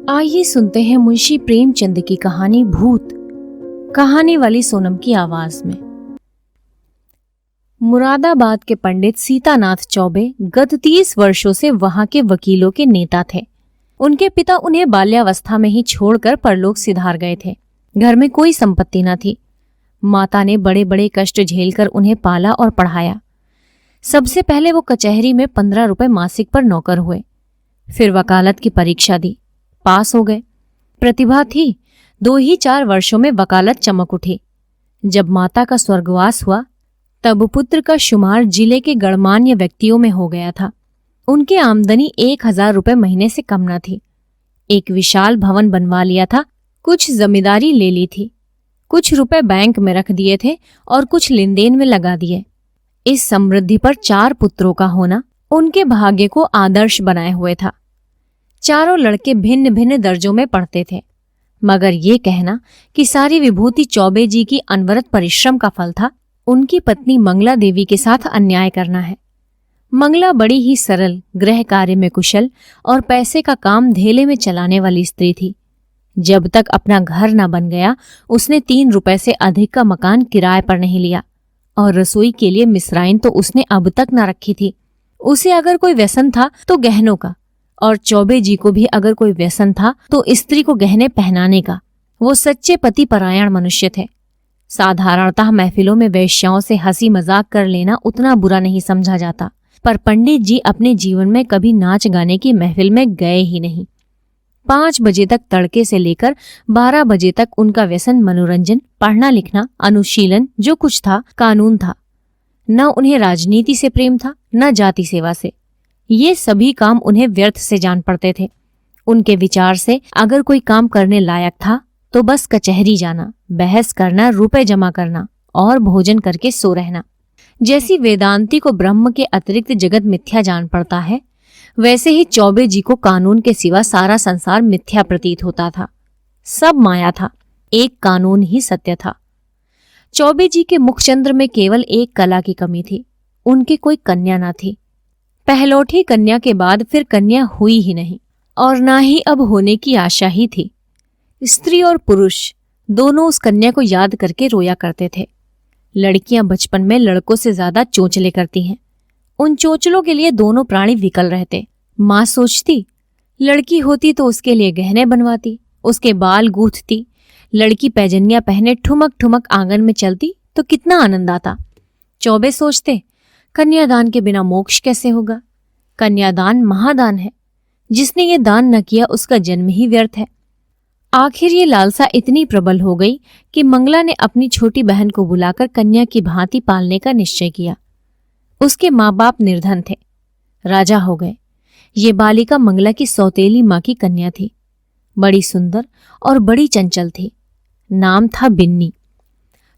आइए सुनते हैं मुंशी प्रेमचंद की कहानी भूत, कहानी वाली सोनम की आवाज में। मुरादाबाद के पंडित सीतानाथ चौबे गत 30 वर्षों से वहां के वकीलों के नेता थे। उनके पिता उन्हें बाल्यावस्था में ही छोड़कर परलोक सिधार गए थे। घर में कोई संपत्ति न थी। माता ने बड़े बड़े कष्ट झेलकर उन्हें पाला और पढ़ाया। सबसे पहले वो कचहरी में 15 रुपए मासिक पर नौकर हुए। फिर वकालत की परीक्षा दी, पास हो गए। प्रतिभा थी, 2 ही 4 वर्षों में वकालत चमक उठी। जब माता का स्वर्गवास हुआ तब पुत्र का शुमार जिले के गणमान्य व्यक्तियों में हो गया था। उनकी आमदनी 1000 रुपए महीने से कम न थी। एक विशाल भवन बनवा लिया था, कुछ जमींदारी ले ली थी, कुछ रुपए बैंक में रख दिए थे और कुछ लेनदेन में लगा दिए। इस समृद्धि पर 4 पुत्रों का होना उनके भाग्य को आदर्श बनाए हुए था। चारों लड़के भिन्न भिन्न दर्जों में पढ़ते थे, मगर ये कहना कि सारी विभूति चौबे जी की अनवरत परिश्रम का फल था, उनकी पत्नी मंगला देवी के साथ अन्याय करना है। मंगला बड़ी ही सरल, गृह कार्य में कुशल और पैसे का काम धेले में चलाने वाली स्त्री थी। जब तक अपना घर न बन गया उसने 3 रुपए से अधिक का मकान किराए पर नहीं लिया, और रसोई के लिए मिस्राइन तो उसने अब तक न रखी थी। उसे अगर कोई व्यसन था तो गहनों का, और चौबे जी को भी अगर कोई व्यसन था तो स्त्री को गहने पहनाने का। वो सच्चे पति परायण मनुष्य थे। साधारणतः महफिलों में वेश्याओं से हंसी मजाक कर लेना उतना बुरा नहीं समझा जाता, पर पंडित जी अपने जीवन में कभी नाच गाने की महफिल में गए ही नहीं। 5 बजे तक तड़के से लेकर 12 बजे तक उनका व्यसन मनोरंजन, पढ़ना लिखना, अनुशीलन, जो कुछ था कानून था। न उन्हें राजनीति से प्रेम था, न जाति सेवा से। ये सभी काम उन्हें व्यर्थ से जान पड़ते थे। उनके विचार से अगर कोई काम करने लायक था तो बस कचहरी जाना, बहस करना, रुपए जमा करना और भोजन करके सो रहना। जैसी वेदांती को ब्रह्म के अतिरिक्त जगत मिथ्या जान पड़ता है, वैसे ही चौबे जी को कानून के सिवा सारा संसार मिथ्या प्रतीत होता था। सब माया था, एक कानून ही सत्य था। चौबे जी के मुखचंद्र में केवल एक कला की कमी थी, उनके कोई कन्या न थी। पहलौठी कन्या के बाद फिर कन्या हुई ही नहीं, और ना ही अब होने की आशा ही थी। स्त्री और पुरुष दोनों उस कन्या को याद करके रोया करते थे। लड़कियां बचपन में लड़कों से ज्यादा चोंचले करती हैं। उन चोंचलों के लिए दोनों प्राणी विकल रहते। माँ सोचती, लड़की होती तो उसके लिए गहने बनवाती, उसके बाल गूंथती। लड़की पैजनिया पहने ठुमक ठुमक आंगन में चलती तो कितना आनंद आता। चौबे सोचते, कन्यादान के बिना मोक्ष कैसे होगा? कन्यादान महादान है, जिसने ये दान न किया उसका जन्म ही व्यर्थ है। आखिर ये लालसा इतनी प्रबल हो गई कि मंगला ने अपनी छोटी बहन को बुलाकर कन्या की भांति पालने का निश्चय किया। उसके माँ बाप निर्धन थे, राजा हो गए। ये बालिका मंगला की सौतेली माँ की कन्या थी। बड़ी सुंदर और बड़ी चंचल थी। नाम था बिन्नी।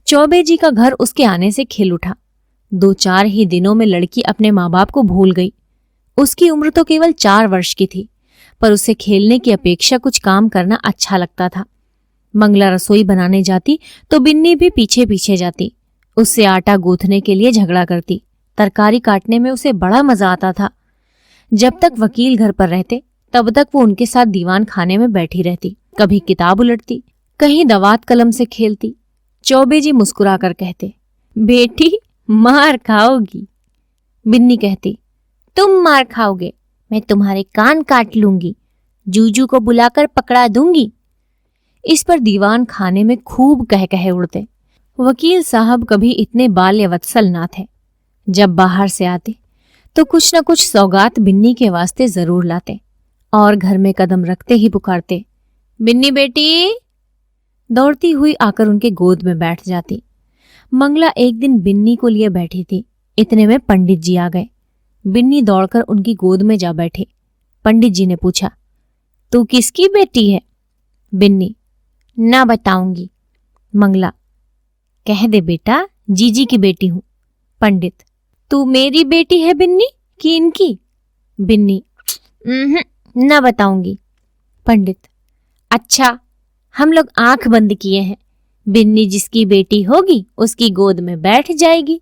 चौबे जी का घर उसके आने से खिल उठा। 2-4 ही दिनों में लड़की अपने माँ बाप को भूल गई। उसकी उम्र तो केवल 4 वर्ष की थी, पर उसे खेलने की अपेक्षा कुछ काम करना अच्छा लगता था। मंगला रसोई बनाने जाती तो बिन्नी भी पीछे पीछे जाती। उससे आटा गूंथने के लिए झगड़ा करती। तरकारी काटने में उसे बड़ा मजा आता था। जब तक वकील घर पर रहते तब तक वो उनके साथ दीवान खाने में बैठी रहती। कभी किताब उलटती, कहीं दवात कलम से खेलती। चौबे जी मुस्कुराकर कहते, बेटी मार खाओगी। बिन्नी कहती, तुम मार खाओगे, मैं तुम्हारे कान काट लूंगी, जूजू को बुलाकर पकड़ा दूंगी। इस पर दीवान खाने में खूब कह कहे उड़ते। वकील साहब कभी इतने बाल्यवत्सल ना थे। जब बाहर से आते तो कुछ न कुछ सौगात बिन्नी के वास्ते जरूर लाते, और घर में कदम रखते ही पुकारते, बिन्नी बेटी। दौड़ती हुई आकर उनके गोद में बैठ जाती। मंगला एक दिन बिन्नी को लिए बैठी थी। इतने में पंडित जी आ गए। बिन्नी दौड़कर उनकी गोद में जा बैठी। पंडित जी ने पूछा, तू किसकी बेटी है? बिन्नी, ना बताऊंगी। मंगला, कह दे बेटा, जीजी की बेटी हूं। पंडित, तू मेरी बेटी है बिन्नी कि इनकी? बिन्नी, ना बताऊंगी। पंडित, अच्छा, हम लोग आंख बंद किए हैं। बिन्नी जिसकी बेटी होगी उसकी गोद में बैठ जाएगी।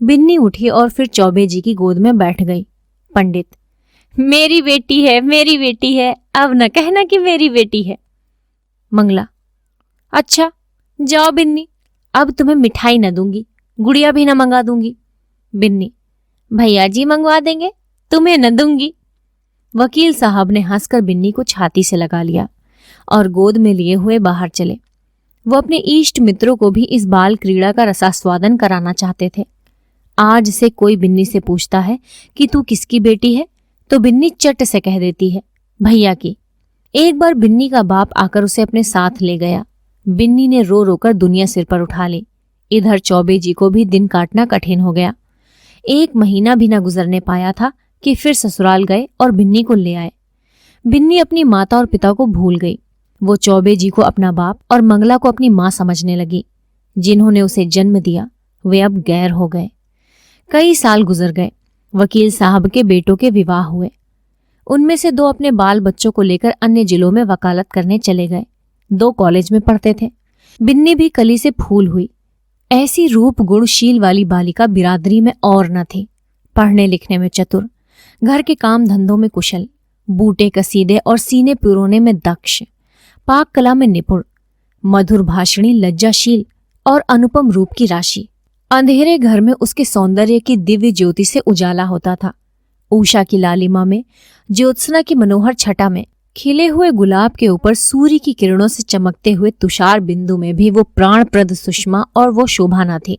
बिन्नी उठी और फिर चौबे जी की गोद में बैठ गई। पंडित, मेरी बेटी है, मेरी बेटी है, अब न कहना कि मेरी बेटी है। मंगला, अच्छा जाओ बिन्नी, अब तुम्हें मिठाई न दूंगी, गुड़िया भी न मंगा दूंगी। बिन्नी, भैया जी मंगवा देंगे, तुम्हें न दूंगी। वकील साहब ने हंसकर बिन्नी को छाती से लगा लिया और गोद में लिए हुए बाहर चले। वो अपने इष्ट मित्रों को भी इस बाल क्रीड़ा का रसास्वादन कराना चाहते थे। आज से कोई बिन्नी से पूछता है कि तू किसकी बेटी है, तो बिन्नी चट से कह देती है, भैया की। एक बार बिन्नी का बाप आकर उसे अपने साथ ले गया। बिन्नी ने रो रोकर दुनिया सिर पर उठा ली। इधर चौबे जी को भी दिन काटना कठिन हो गया। 1 महीना भी न गुजरने पाया था कि फिर ससुराल गए और बिन्नी को ले आए। बिन्नी अपनी माता और पिता को भूल गई। वो चौबे जी को अपना बाप और मंगला को अपनी मां समझने लगी। जिन्होंने उसे जन्म दिया वे अब गैर हो गए। कई साल गुजर गए। वकील साहब के बेटों के विवाह हुए। उनमें से 2 अपने बाल बच्चों को लेकर अन्य जिलों में वकालत करने चले गए। 2 कॉलेज में पढ़ते थे। बिन्नी भी कली से फूल हुई। ऐसी रूप गुणशील वाली बालिका बिरादरी में और न थी। पढ़ने लिखने में चतुर, घर के काम धंधों में कुशल, बूटे कसीदे और सीने पिरोने में दक्ष, पाक कला में निपुण, मधुर भाषणी, लज्जाशील और अनुपम रूप की राशि। अंधेरे घर में उसके सौंदर्य की दिव्य ज्योति से उजाला होता था। उषा की लालिमा में, ज्योत्सना की मनोहर छटा में, खिले हुए गुलाब के ऊपर सूर्य की किरणों से चमकते हुए तुषार बिंदु में भी वो प्राणप्रद सुषमा और वो शोभा न थी।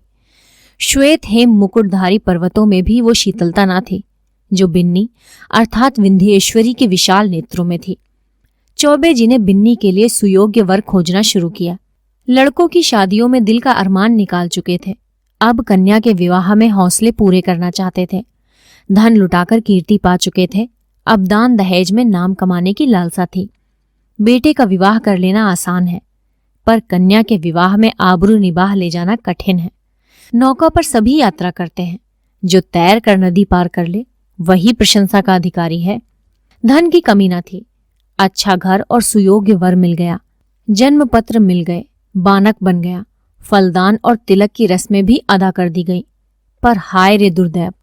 श्वेत हेम मुकुटधारी पर्वतों में भी वो शीतलता न थी जो बिन्नी अर्थात विंध्येश्वरी के विशाल नेत्रों में थी। चौबे जी ने बिन्नी के लिए सुयोग्य वर खोजना शुरू किया। लड़कों की शादियों में दिल का अरमान निकाल चुके थे। अब कन्या के विवाह में हौसले पूरे करना चाहते थे। धन लुटाकर कीर्ति पा चुके थे। अब दान दहेज में नाम कमाने की लालसा थी। बेटे का विवाह कर लेना आसान है, पर कन्या के विवाह में आबरू निबाह ले जाना कठिन है। नौका पर सभी यात्रा करते हैं, जो तैर कर नदी पार कर ले वही प्रशंसा का अधिकारी है। धन की कमी न थी। अच्छा घर और सुयोग्य वर मिल गया। जन्म पत्र मिल गए। बानक बन गया। फलदान और तिलक की रस्में भी अदा कर दी गई। पर हाय रे दुर्दैव,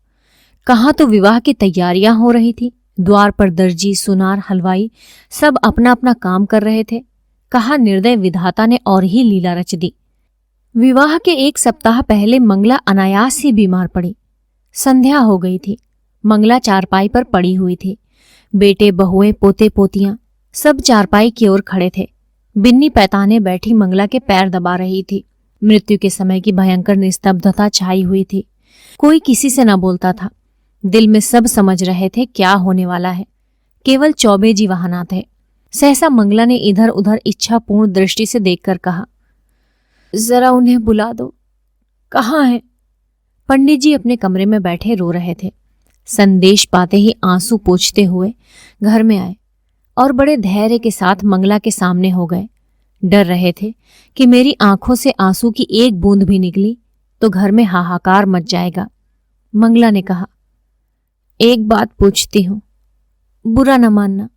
कहाँ तो विवाह की तैयारियां हो रही थी। द्वार पर दर्जी, सुनार, हलवाई सब अपना अपना काम कर रहे थे। कहाँ निर्दय विधाता ने और ही लीला रच दी। विवाह के 1 सप्ताह पहले मंगला अनायास ही बीमार पड़ी। संध्या हो गई थी। मंगला चारपाई पर पड़ी हुई थी। बेटे, बहुएं, पोते पोतियां सब चारपाई की ओर खड़े थे। बिन्नी पैताने बैठी मंगला के पैर दबा रही थी। मृत्यु के समय की भयंकर निस्तब्धता छाई हुई थी। कोई किसी से न बोलता था। दिल में सब समझ रहे थे क्या होने वाला है। केवल चौबे जी वहां न थे। सहसा मंगला ने इधर उधर इच्छापूर्ण दृष्टि से देखकर कहा, जरा उन्हें बुला दो। कहाँ है? पंडित जी अपने कमरे में बैठे रो रहे थे। संदेश पाते ही आंसू पोंछते हुए घर में आए और बड़े धैर्य के साथ मंगला के सामने हो गए। डर रहे थे कि मेरी आंखों से आंसू की एक बूंद भी निकली तो घर में हाहाकार मच जाएगा। मंगला ने कहा, एक बात पूछती हूं, बुरा न मानना,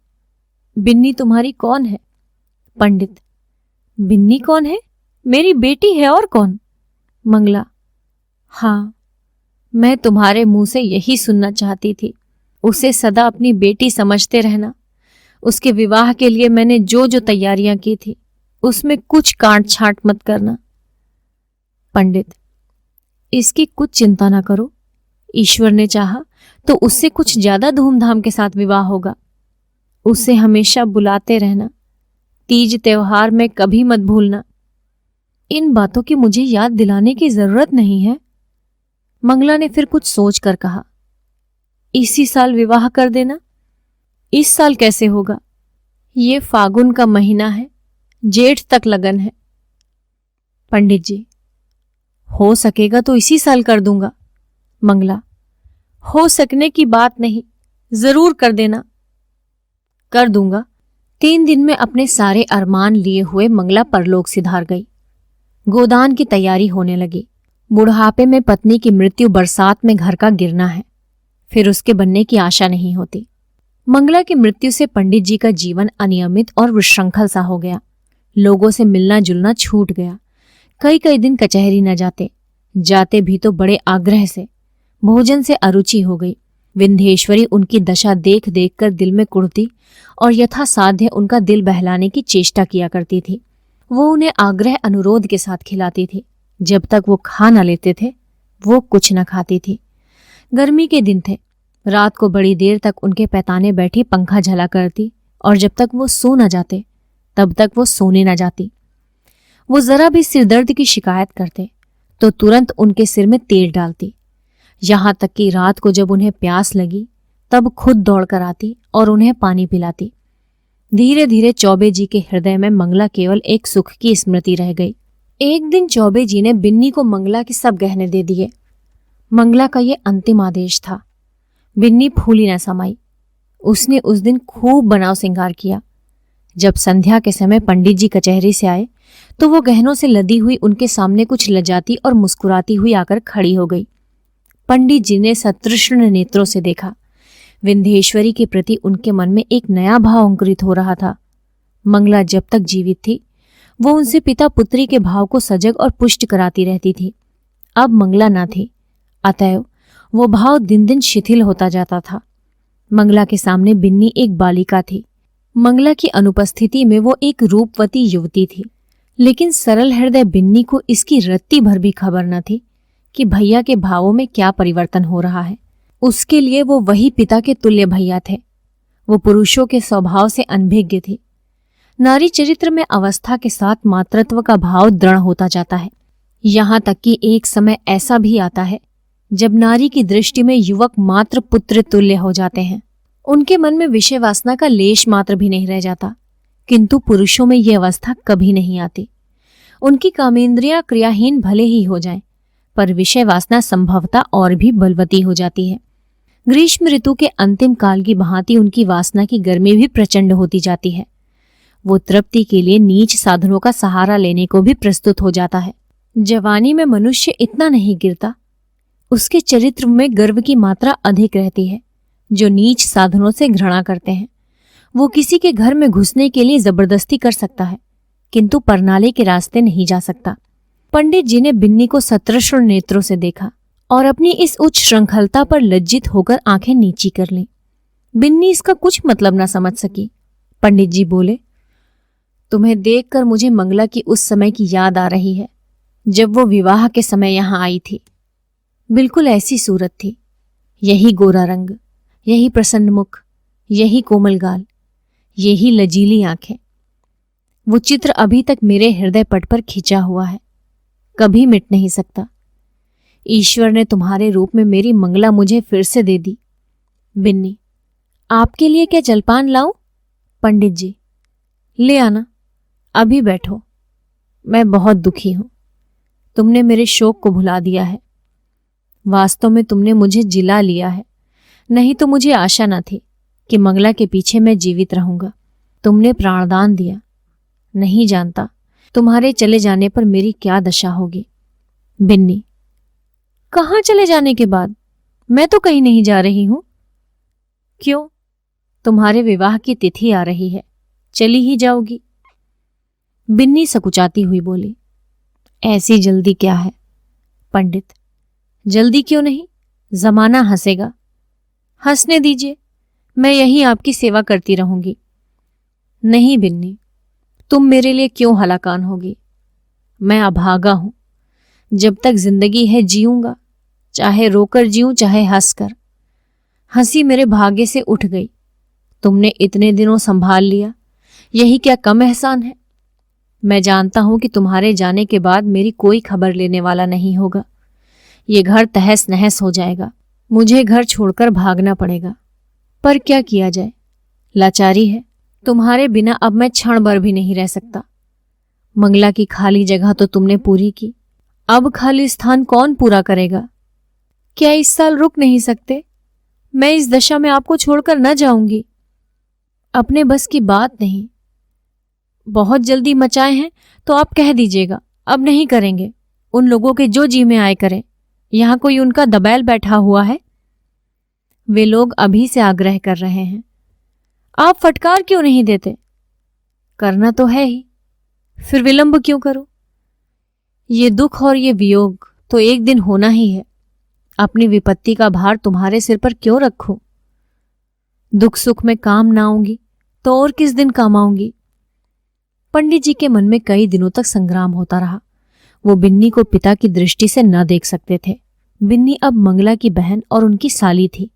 बिन्नी तुम्हारी कौन है? पंडित, बिन्नी कौन है? मेरी बेटी है, और कौन? मंगला, हाँ, मैं तुम्हारे मुंह से यही सुनना चाहती थी। उसे सदा अपनी बेटी समझते रहना। उसके विवाह के लिए मैंने जो जो तैयारियां की थी उसमें कुछ काट छांट मत करना। पंडित, इसकी कुछ चिंता ना करो। ईश्वर ने चाहा तो उससे कुछ ज्यादा धूमधाम के साथ विवाह होगा। उसे हमेशा बुलाते रहना। तीज त्योहार में कभी मत भूलना। इन बातों की मुझे याद दिलाने की जरूरत नहीं है। मंगला ने फिर कुछ सोच कर कहा, इसी साल विवाह कर देना। इस साल कैसे होगा? ये फागुन का महीना है, जेठ तक लगन है। पंडित जी, हो सकेगा तो इसी साल कर दूंगा। मंगला, हो सकने की बात नहीं, जरूर कर देना। कर दूंगा। 3 दिन में अपने सारे अरमान लिए हुए मंगला परलोक सिधार गई। गोदान की तैयारी होने लगी। बुढ़ापे में पत्नी की मृत्यु बरसात में घर का गिरना है, फिर उसके बनने की आशा नहीं होती। मंगला की मृत्यु से पंडित जी का जीवन अनियमित और विश्रृंखल सा हो गया। लोगों से मिलना जुलना छूट गया। कई कई दिन कचहरी न जाते, जाते भी तो बड़े आग्रह से। भोजन से अरुचि हो गई। विंध्येश्वरी उनकी दशा देख देख कर दिल में कुढ़ती और यथासाध्य उनका दिल बहलाने की चेष्टा किया करती थी। वो उन्हें आग्रह अनुरोध के साथ खिलाती थी। जब तक वो खा न लेते थे वो कुछ न खाती थी। गर्मी के दिन थे। रात को बड़ी देर तक उनके पैताने बैठी पंखा झला करती और जब तक वो सो न जाते तब तक वो सोने न जाती। वो जरा भी सिरदर्द की शिकायत करते तो तुरंत उनके सिर में तेल डालती। यहां तक कि रात को जब उन्हें प्यास लगी तब खुद दौड़कर आती और उन्हें पानी पिलाती। धीरे धीरे चौबे जी के हृदय में मंगला केवल एक सुख की स्मृति रह गई। एक दिन चौबे जी ने बिन्नी को मंगला के सब गहने दे दिए। मंगला का ये अंतिम आदेश था। बिन्नी फूली न समाई। उसने उस दिन खूब बनाव श्रृंगार किया। जब संध्या के समय पंडित जी कचहरी से आए तो वो गहनों से लदी हुई उनके सामने कुछ लजाती और मुस्कुराती हुई आकर खड़ी हो गई। पंडित जी ने सतृष्ण नेत्रों से देखा। विंध्येश्वरी के प्रति उनके मन में एक नया भाव अंकुरित हो रहा था। मंगला जब तक जीवित थी वो उनसे पिता पुत्री के भाव को सजग और पुष्ट कराती रहती थी। अब मंगला न थी, अतएव वो भाव दिन दिन शिथिल होता जाता था। मंगला के सामने बिन्नी एक बालिका थी। मंगला की अनुपस्थिति में वो एक रूपवती युवती थी। लेकिन सरल हृदय बिन्नी को इसकी रत्ती भर भी खबर न थी कि भैया के भावों में क्या परिवर्तन हो रहा है। उसके लिए वो वही पिता के तुल्य भैया थे। वो पुरुषों के स्वभाव से अनभिज्ञ थी। नारी चरित्र में अवस्था के साथ मातृत्व का भाव दृढ़ होता जाता है। यहाँ तक कि एक समय ऐसा भी आता है जब नारी की दृष्टि में युवक मात्र पुत्र तुल्य हो जाते हैं। उनके मन में विषय वासना का लेश मात्र भी नहीं रह जाता। किंतु पुरुषों में ये अवस्था कभी नहीं आती। उनकी कामेंद्रियां क्रियाहीन भले ही हो जाएं, पर विषय वासना संभवतः और भी बलवती हो जाती है। ग्रीष्म ऋतु के अंतिम काल की भांति उनकी वासना की गर्मी भी प्रचंड होती जाती है। वो तृप्ति के लिए नीच साधनों का सहारा लेने को भी प्रस्तुत हो जाता है। जवानी में मनुष्य इतना नहीं गिरता। उसके चरित्र में गर्व की मात्रा अधिक रहती है। जो नीच साधनों से घृणा करते हैं वो किसी के घर में घुसने के लिए जबरदस्ती कर सकता है, किंतु परनाले के रास्ते नहीं जा सकता। पंडित जी ने बिन्नी को सतृष्ण नेत्रों से देखा और अपनी इस उच्च श्रृंखलता पर लज्जित होकर आंखें नीची कर लीं। बिन्नी इसका कुछ मतलब न समझ सकी। पंडित जी बोले, तुम्हें देखकर मुझे मंगला की उस समय की याद आ रही है जब वो विवाह के समय यहां आई थी। बिल्कुल ऐसी सूरत थी, यही गोरा रंग, यही प्रसन्न मुख, यही कोमल गाल, यही लजीली आंखें। वो चित्र अभी तक मेरे हृदय पट पर खिंचा हुआ है, कभी मिट नहीं सकता। ईश्वर ने तुम्हारे रूप में मेरी मंगला मुझे फिर से दे दी। बिन्नी, आपके लिए क्या जलपान लाऊं? पंडित जी, ले आना, अभी बैठो। मैं बहुत दुखी हूं। तुमने मेरे शोक को भुला दिया है। वास्तव में तुमने मुझे जिला लिया है, नहीं तो मुझे आशा न थी कि मंगला के पीछे मैं जीवित रहूंगा। तुमने प्राणदान दिया। नहीं जानता तुम्हारे चले जाने पर मेरी क्या दशा होगी। बिन्नी, कहाँ चले जाने के बाद? मैं तो कहीं नहीं जा रही हूं। क्यों? तुम्हारे विवाह की तिथि आ रही है, चली ही जाओगी। बिन्नी सकुचाती हुई बोली, ऐसी जल्दी क्या है? पंडित, जल्दी क्यों नहीं? जमाना हंसेगा। हंसने दीजिए, मैं यही आपकी सेवा करती रहूंगी। नहीं बिन्नी, तुम मेरे लिए क्यों हलाकान होगी? मैं अभागा हूं। जब तक जिंदगी है जीऊंगा, चाहे रोकर जीऊं चाहे हंसकर। हंसी मेरे भाग्य से उठ गई। तुमने इतने दिनों संभाल लिया, यही क्या कम एहसान है? मैं जानता हूं कि तुम्हारे जाने के बाद मेरी कोई खबर लेने वाला नहीं होगा। ये घर तहस नहस हो जाएगा। मुझे घर छोड़कर भागना पड़ेगा, पर क्या किया जाए? लाचारी है। तुम्हारे बिना अब मैं क्षण भर भी नहीं रह सकता। मंगला की खाली जगह तो तुमने पूरी की, अब खाली स्थान कौन पूरा करेगा? क्या इस साल रुक नहीं सकते? मैं इस दशा में आपको छोड़कर न जाऊंगी। अपने बस की बात नहीं। बहुत जल्दी मचाए हैं तो आप कह दीजिएगा, अब नहीं करेंगे। उन लोगों के जो जी में आए करें। यहां कोई उनका दबैल बैठा हुआ है। वे लोग अभी से आग्रह कर रहे हैं। आप फटकार क्यों नहीं देते? करना तो है ही, फिर विलंब क्यों करो? ये दुख और ये वियोग तो एक दिन होना ही है। अपनी विपत्ति का भार तुम्हारे सिर पर क्यों रखूं? दुख सुख में काम ना आऊंगी तो और किस दिन काम आऊंगी? पंडित जी के मन में कई दिनों तक संग्राम होता रहा। वो बिन्नी को पिता की दृष्टि से न देख सकते थे। बिन्नी अब मंगला की बहन और उनकी साली थी।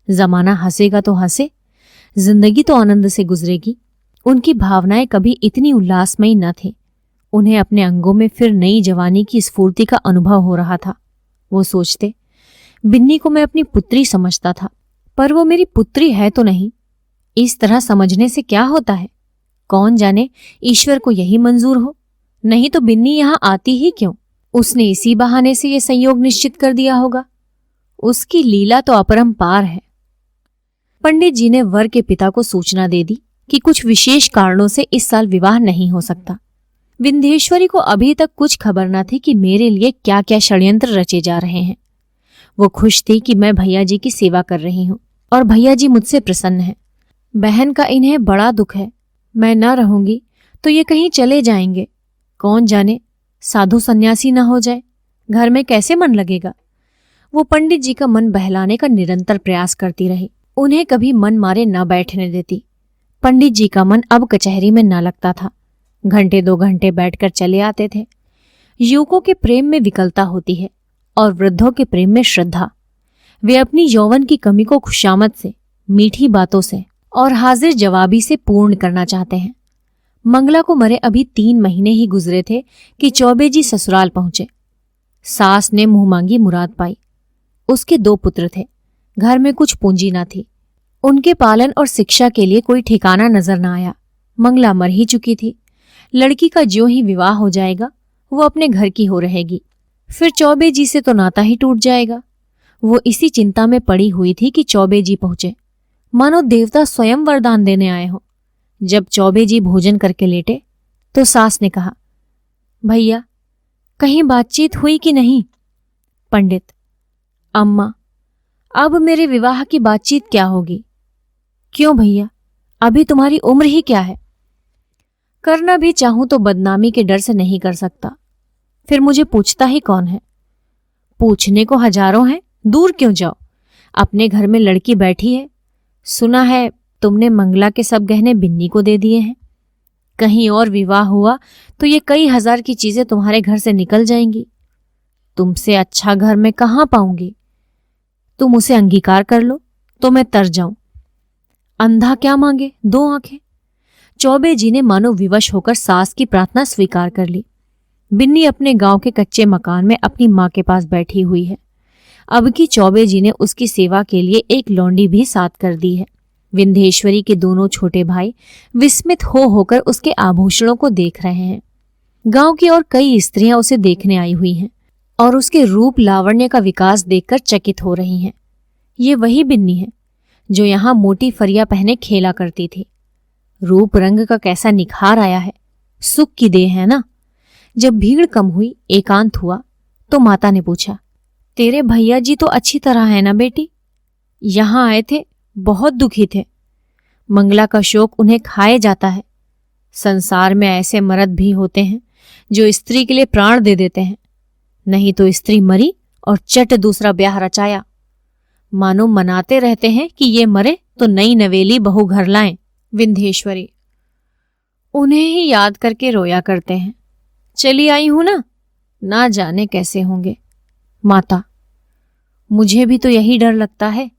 जमाना हंसेगा तो हंसे, जिंदगी तो आनंद से गुजरेगी। उनकी भावनाएं कभी इतनी उल्लासमयी न थी। उन्हें अपने अंगों में फिर नई जवानी की स्फूर्ति का अनुभव हो रहा था। वो सोचते, बिन्नी को मैं अपनी पुत्री समझता था, पर वो मेरी पुत्री है तो नहीं। इस तरह समझने से क्या होता है? कौन जाने ईश्वर को यही मंजूर हो, नहीं तो बिन्नी यहां आती ही क्यों? उसने इसी बहाने से ये संयोग निश्चित कर दिया होगा। उसकी लीला तो अपरंपार है। पंडित जी ने वर के पिता को सूचना दे दी कि कुछ विशेष कारणों से इस साल विवाह नहीं हो सकता। विंध्येश्वरी को अभी तक कुछ खबर न थी कि मेरे लिए क्या क्या षड्यंत्र रचे जा रहे हैं। वो खुश थी कि मैं भैया जी की सेवा कर रही हूं और भैया जी मुझसे प्रसन्न हैं। बहन का इन्हें बड़ा दुख है। मैं न रहूंगी तो ये कहीं चले जाएंगे। कौन जाने साधु सन्यासी न हो जाए, घर में कैसे मन लगेगा? वो पंडित जी का मन बहलाने का निरंतर प्रयास करती रही। उन्हें कभी मन मारे न बैठने देती। पंडित जी का मन अब कचहरी में न लगता था। घंटे 2 घंटे बैठकर चले आते थे। युवकों के प्रेम में विकलता होती है और वृद्धों के प्रेम में श्रद्धा। वे अपनी यौवन की कमी को खुशामद से, मीठी बातों से और हाजिर जवाबी से पूर्ण करना चाहते हैं। मंगला को मरे अभी 3 महीने ही गुजरे थे कि चौबे जी ससुराल पहुंचे। सास ने मुंह मांगी मुराद पाई। उसके 2 पुत्र थे। घर में कुछ पूंजी न थी। उनके पालन और शिक्षा के लिए कोई ठिकाना नजर न आया। मंगला मर ही चुकी थी। लड़की का ज्यों ही विवाह हो जाएगा वो अपने घर की हो रहेगी। फिर चौबे जी से तो नाता ही टूट जाएगा। वो इसी चिंता में पड़ी हुई थी कि चौबे जी पहुंचे, मानो देवता स्वयं वरदान देने आए हों। जब चौबे जी भोजन करके लेटे तो सास ने कहा, भैया कहीं बातचीत हुई कि नहीं? पंडित, अम्मा अब मेरे विवाह की बातचीत क्या होगी? क्यों भैया, अभी तुम्हारी उम्र ही क्या है? करना भी चाहूं तो बदनामी के डर से नहीं कर सकता। फिर मुझे पूछता ही कौन है? पूछने को हजारों हैं, दूर क्यों जाओ? अपने घर में लड़की बैठी है। सुना है तुमने मंगला के सब गहने बिन्नी को दे दिए हैं। कहीं और विवाह हुआ तो ये कई हजार की चीजें तुम्हारे घर से निकल जाएंगी। तुमसे अच्छा घर में कहां पाऊंगी? तुम उसे अंगीकार कर लो तो मैं तर जाऊं। अंधा क्या मांगे 2 आंखें। चौबे जी ने मानो विवश होकर सास की प्रार्थना स्वीकार कर ली। बिन्नी अपने गांव के कच्चे मकान में अपनी मां के पास बैठी हुई है। अब की चौबे जी ने उसकी सेवा के लिए एक लौंडी भी साथ कर दी है। विंध्येश्वरी के दोनों छोटे भाई विस्मित हो होकर उसके आभूषणों को देख रहे हैं। गांव की और कई स्त्रियां उसे देखने आई हुई हैं और उसके रूप लावण्य का विकास देखकर चकित हो रही हैं। ये वही बिन्नी है जो यहां मोटी फरिया पहने खेला करती थी। रूप रंग का कैसा निखार आया है। सुख की देह है ना। जब भीड़ कम हुई, एकांत हुआ, तो माता ने पूछा, तेरे भैया जी तो अच्छी तरह है ना बेटी? यहां आए थे, बहुत दुखी थे। मंगला का शोक उन्हें खाए जाता है। संसार में ऐसे मर्द भी होते हैं जो स्त्री के लिए प्राण दे देते हैं। नहीं तो स्त्री मरी और चट दूसरा ब्याह रचाया। मानो मनाते रहते हैं कि ये मरे तो नई नवेली बहू घर लाएं। विंध्येश्वरी, उन्हें ही याद करके रोया करते हैं। चली आई हूं ना जाने कैसे होंगे। माता, मुझे भी तो यही डर लगता है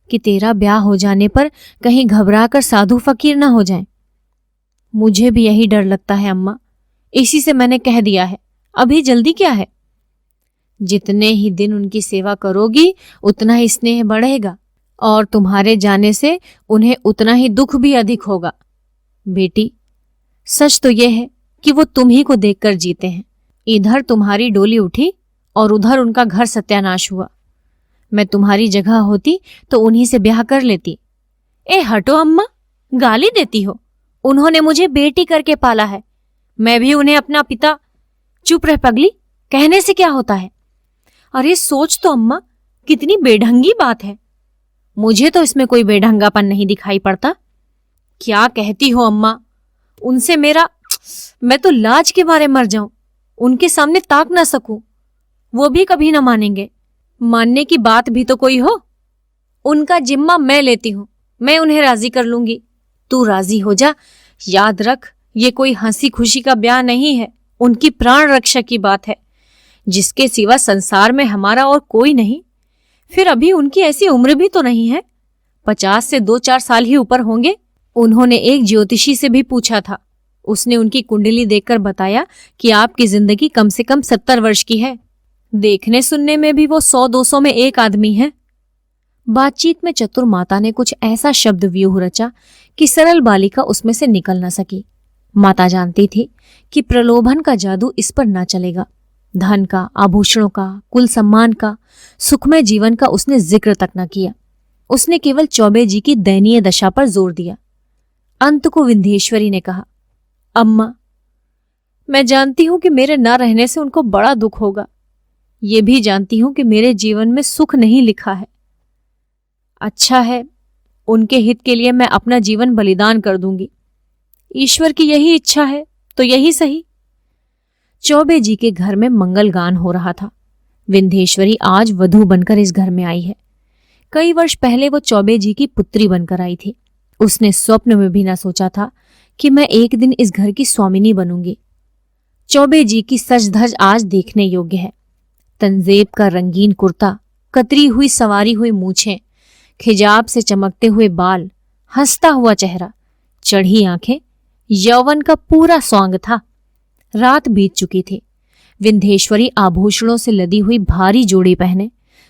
कि तेरा ब्याह हो जाने पर कहीं घबरा कर साधु फकीर ना हो जाएं। मुझे भी यही डर लगता है अम्मा, इसी से मैंने कह दिया है। अभी जल्दी क्या है? जितने ही दिन उनकी सेवा करोगी उतना ही स्नेह बढ़ेगा और तुम्हारे जाने से उन्हें उतना ही दुख भी अधिक होगा। बेटी, सच तो यह है कि वो तुम ही को देखकर जीते हैं। इधर तुम्हारी डोली उठी और उधर उनका घर सत्यानाश हुआ। मैं तुम्हारी जगह होती तो उन्हीं से ब्याह कर लेती। ए हटो अम्मा, गाली देती हो। उन्होंने मुझे बेटी करके पाला है, मैं भी उन्हें अपना पिता। चुप रह पगली, कहने से क्या होता है? अरे सोच तो अम्मा, कितनी बेढंगी बात है। मुझे तो इसमें कोई बेढंगापन नहीं दिखाई पड़ता। क्या कहती हो अम्मा? उनसे मेरा, मैं तो लाज के मारे मर जाऊं, उनके सामने ताक ना सकूं। वो भी कभी ना मानेंगे। मानने की बात भी तो कोई हो। उनका जिम्मा मैं लेती हूं, मैं उन्हें राजी कर लूंगी। तू राजी हो जा। याद रख, ये कोई हंसी खुशी का ब्याह नहीं है, उनकी प्राण रक्षा की बात है, जिसके सिवा संसार में हमारा और कोई नहीं। फिर अभी उनकी ऐसी उम्र भी तो नहीं है, 50 से 2-4 साल ही ऊपर होंगे। उन्होंने एक ज्योतिषी से भी पूछा था, उसने उनकी कुंडली देखकर बताया कि आपकी जिंदगी कम से कम 70 वर्ष की है। देखने सुनने में भी वो 100-200 में एक आदमी है। बातचीत में चतुर माता ने कुछ ऐसा शब्द व्यूह रचा कि सरल बालिका उसमें से निकल न सकी। माता जानती थी कि प्रलोभन का जादू इस पर न चलेगा। धन का, आभूषणों का, कुल सम्मान का, सुखमय जीवन का उसने जिक्र तक न किया। उसने केवल चौबे जी की दयनीय दशा पर जोर दिया। अंत को विंध्येश्वरी ने कहा, अम्मा, मैं जानती हूं कि मेरे न रहने से उनको बड़ा दुख होगा। ये भी जानती हूं कि मेरे जीवन में सुख नहीं लिखा है। अच्छा है, उनके हित के लिए मैं अपना जीवन बलिदान कर दूंगी। ईश्वर की यही इच्छा है तो यही सही। चौबे जी के घर में मंगल गान हो रहा था। विंध्येश्वरी आज वधू बनकर इस घर में आई है। कई वर्ष पहले वो चौबे जी की पुत्री बनकर आई थी। उसने स्वप्न में भी न सोचा था कि मैं एक दिन इस घर की स्वामिनी बनूंगी। चौबे जी की सज धज आज देखने योग्य है। तंजेब का रंगीन कुर्ता, कतरी हुई सवारी हुई मूछें, खिजाब से चमकते हुए बाल, हंसता हुआ चेहरा, चढ़ी आंखें, यौवन का पूरा स्वांग था। रात बीत चुकी थी। विंध्येश्वरी आभूषणों से लदी हुई भारी जोड़ी पहने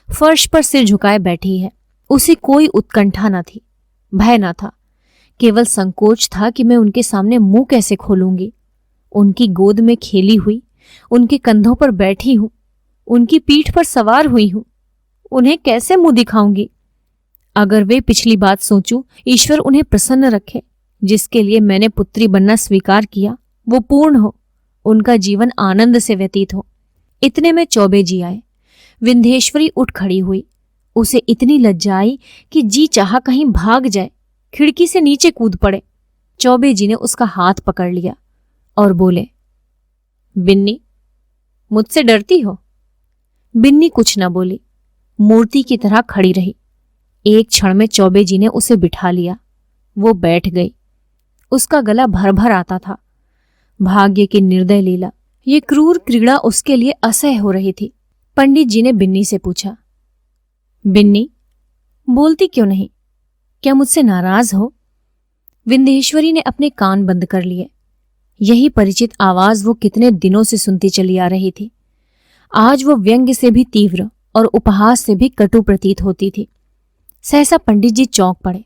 फर्श पर सिर झुकाए बैठी है। उसे कोई उत्कंठा न थी, भय न था, केवल संकोच था कि मैं उनके सामने मुंह कैसे खोलूंगी। उनकी गोद में खेली हुई, उनके कंधों पर बैठी हूं, उनकी पीठ पर सवार हुई हूं, उन्हें कैसे मुंह दिखाऊंगी। अगर वे पिछली बात सोचूं, ईश्वर उन्हें प्रसन्न रखे। जिसके लिए मैंने पुत्री बनना स्वीकार किया वो पूर्ण हो, उनका जीवन आनंद से व्यतीत हो। इतने में चौबे जी आए। विंध्येश्वरी उठ खड़ी हुई। उसे इतनी लज्जा आई कि जी चाहा कहीं भाग जाए, खिड़की से नीचे कूद पड़े। चौबे जी ने उसका हाथ पकड़ लिया और बोले, बिन्नी, मुझसे डरती हो? बिन्नी कुछ न बोली, मूर्ति की तरह खड़ी रही। एक क्षण में चौबे जी ने उसे बिठा लिया। वो बैठ गई। उसका गला भर भर आता था। भाग्य की निर्दय लीला, ये क्रूर क्रीड़ा उसके लिए असह्य हो रही थी। पंडित जी ने बिन्नी से पूछा, बिन्नी, बोलती क्यों नहीं? क्या मुझसे नाराज हो? विंध्येश्वरी ने अपने कान बंद कर लिए। यही परिचित आवाज वो कितने दिनों से सुनती चली आ रही थी। आज वो व्यंग्य से भी तीव्र और उपहास से भी कटु प्रतीत होती थी। सहसा पंडित जी चौंक पड़े।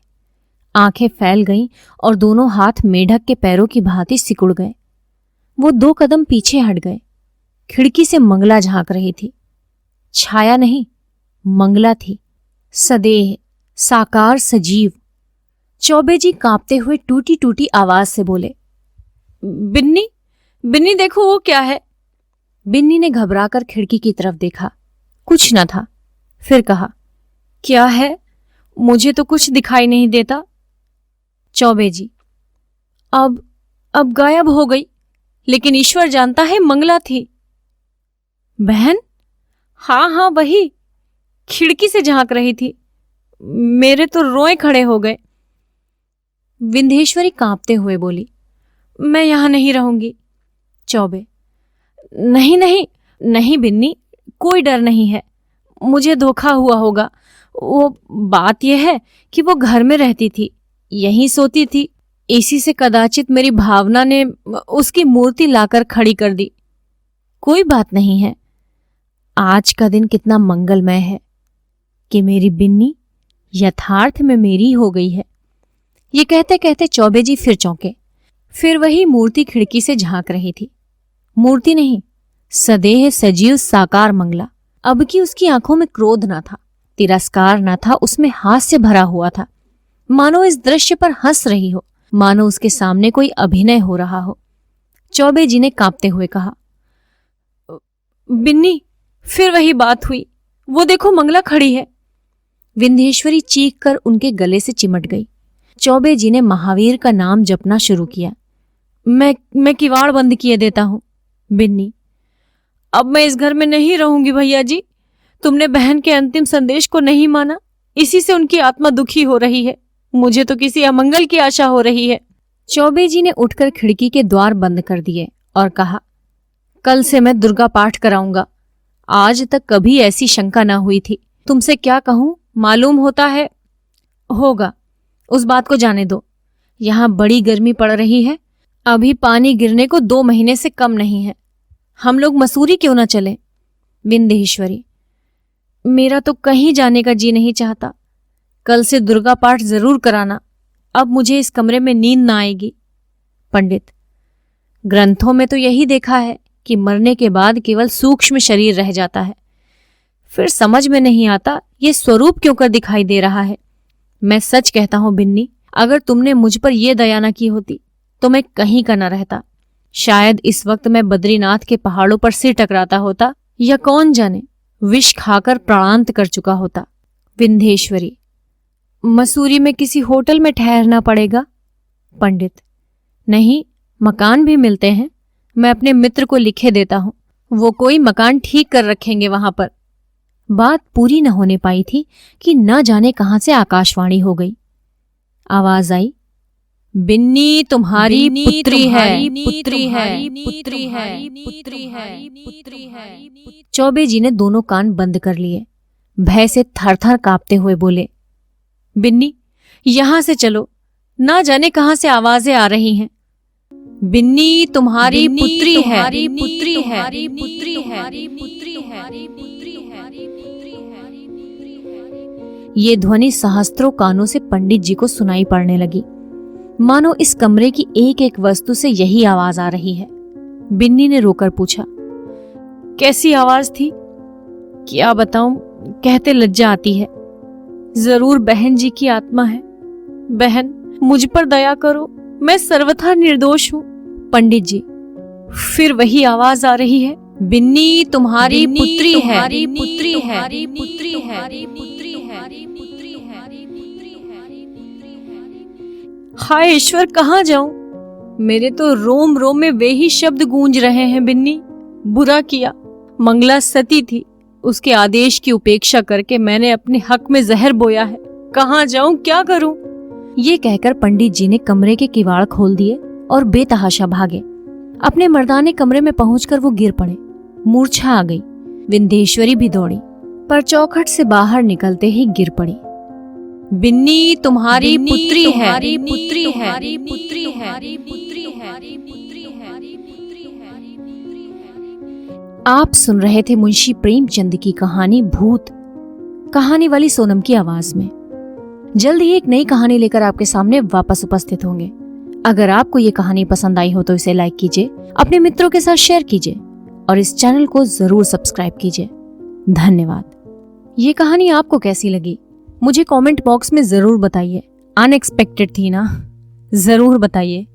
आंखें फैल गईं और दोनों हाथ मेढक के पैरों की भांति सिकुड़ गए। वो 2 कदम पीछे हट गए। खिड़की से मंगला झांक रही थी। छाया नहीं, मंगला थी, सदेह, साकार, सजीव। चौबे जी कांपते हुए टूटी टूटी आवाज से बोले, बिन्नी, बिन्नी देखो वो क्या है। बिन्नी ने घबराकर खिड़की की तरफ देखा। कुछ न था। फिर कहा, क्या है? मुझे तो कुछ दिखाई नहीं देता। चौबे जी, अब गायब हो गई, लेकिन ईश्वर जानता है मंगला थी। बहन? हाँ, वही खिड़की से झांक रही थी। मेरे तो रोए खड़े हो गए। विंध्येश्वरी कांपते हुए बोली, मैं यहां नहीं रहूंगी। चौबे, नहीं बिन्नी, कोई डर नहीं है। मुझे धोखा हुआ होगा। वो बात यह है कि वो घर में रहती थी, यहीं सोती थी। इसी से कदाचित मेरी भावना ने उसकी मूर्ति लाकर खड़ी कर दी। कोई बात नहीं है। आज का दिन कितना मंगलमय है कि मेरी बिन्नी यथार्थ में मेरी हो गई है। ये कहते कहते चौबे जी फिर चौंके। फिर वही मूर्ति खिड़की से झांक रही थी। मूर्ति नहीं, सदेह सजीव साकार मंगला। अब की उसकी आंखों में क्रोध न था, तिरस्कार न था, उसमें हास्य भरा हुआ था। मानो इस दृश्य पर हंस रही हो, मानो उसके सामने कोई अभिनय हो रहा हो। चौबे जी ने कांपते हुए कहा, बिन्नी, फिर वही बात हुई। वो देखो मंगला खड़ी है। विंध्येश्वरी चीख कर उनके गले से चिमट गई। चौबे जी ने महावीर का नाम जपना शुरू किया। मैं किवाड़ बंद किए देता हूं। बिन्नी, अब मैं इस घर में नहीं रहूंगी भैया जी। तुमने बहन के अंतिम संदेश को नहीं माना, इसी से उनकी आत्मा दुखी हो रही है। मुझे तो किसी अमंगल की आशा हो रही है। चौबे जी ने उठकर खिड़की के द्वार बंद कर दिए और कहा, कल से मैं दुर्गा पाठ कराऊंगा। आज तक कभी ऐसी शंका ना हुई थी। तुमसे क्या कहूं, मालूम होता है। होगा, उस बात को जाने दो। यहां बड़ी गर्मी पड़ रही है। अभी पानी गिरने को 2 महीने से कम नहीं है। हम लोग मसूरी क्यों ना चलें? विंध्येश्वरी, मेरा तो कहीं जाने का जी नहीं चाहता। कल से दुर्गा पाठ जरूर कराना। अब मुझे इस कमरे में नींद ना आएगी। पंडित, ग्रंथों में तो यही देखा है कि मरने के बाद केवल सूक्ष्म शरीर रह जाता है। फिर समझ में नहीं आता ये स्वरूप क्यों कर दिखाई दे रहा है। मैं सच कहता हूं बिन्नी, अगर तुमने मुझ पर यह दया न की होती तो मैं कहीं का न रहता। शायद इस वक्त मैं बद्रीनाथ के पहाड़ों पर सिर टकराता होता, या कौन जाने विष खाकर प्राणांत कर चुका होता। विंध्येश्वरी, मसूरी में किसी होटल में ठहरना पड़ेगा। पंडित, नहीं, मकान भी मिलते हैं। मैं अपने मित्र को लिखे देता हूं, वो कोई मकान ठीक कर रखेंगे वहां पर। बात पूरी न होने पाई थी कि न जाने कहां से आकाशवाणी हो गई। आवाज आई, बिन्नी तुम्हारी पुत्री है, पुत्री है, पुत्री है, पुत्री है, पुत्री है। चौबे जी ने दोनों कान बंद कर लिए। भय से थर-थर कांपते हुए बोले, बिन्नी, यहां से चलो, ना जाने कहां से आवाजें आ रही हैं। बिन्नी तुम्हारी पुत्री है, पुत्री है, पुत्री है, पुत्री है, पुत्री है। ये ध्वनि सहस्त्रों कानों से पंडित जी को सुनाई पड़ने लगी, मानो इस कमरे की एक एक वस्तु से यही आवाज आ रही है। बिन्नी ने रोकर पूछा, कैसी आवाज थी? क्या बताऊं, कहते लज्जा आती है। जरूर बहन जी की आत्मा है। बहन, मुझ पर दया करो, मैं सर्वथा निर्दोष हूं। पंडित जी, फिर वही आवाज आ रही है, बिन्नी तुम्हारी पुत्री है, पुत्री है, पुत्री है, पुत्री है, पुत्री है। हाय ईश्वर, कहां जाऊं? मेरे तो रोम रोम में वे ही शब्द गूंज रहे हैं। बिन्नी, बुरा किया। मंगला सती थी, उसके आदेश की उपेक्षा करके मैंने अपने हक में जहर बोया है। कहां जाऊं, क्या करूं? ये कहकर पंडित जी ने कमरे के किवाड़ खोल दिए और बेतहाशा भागे। अपने मर्दाने कमरे में पहुंचकर वो गिर पड़े, मूर्छा आ गई। विंध्येश्वरी भी दौड़ी, पर चौखट से बाहर निकलते ही गिर पड़ी। बिन्नी तुम्हारी पुत्री है, पुत्री है, पुत्री है, पुत्री है, पुत्री है। आप सुन रहे थे मुंशी प्रेमचंद की कहानी भूत, कहानी वाली सोनम की आवाज में। जल्द ही एक नई कहानी लेकर आपके सामने वापस उपस्थित होंगे। अगर आपको ये कहानी पसंद आई हो तो इसे लाइक कीजिए, अपने मित्रों के साथ शेयर कीजिए और इस चैनल को जरूर सब्सक्राइब कीजिए। धन्यवाद। ये कहानी आपको कैसी लगी मुझे कमेंट बॉक्स में जरूर बताइए। अनएक्सपेक्टेड थी ना? जरूर बताइए।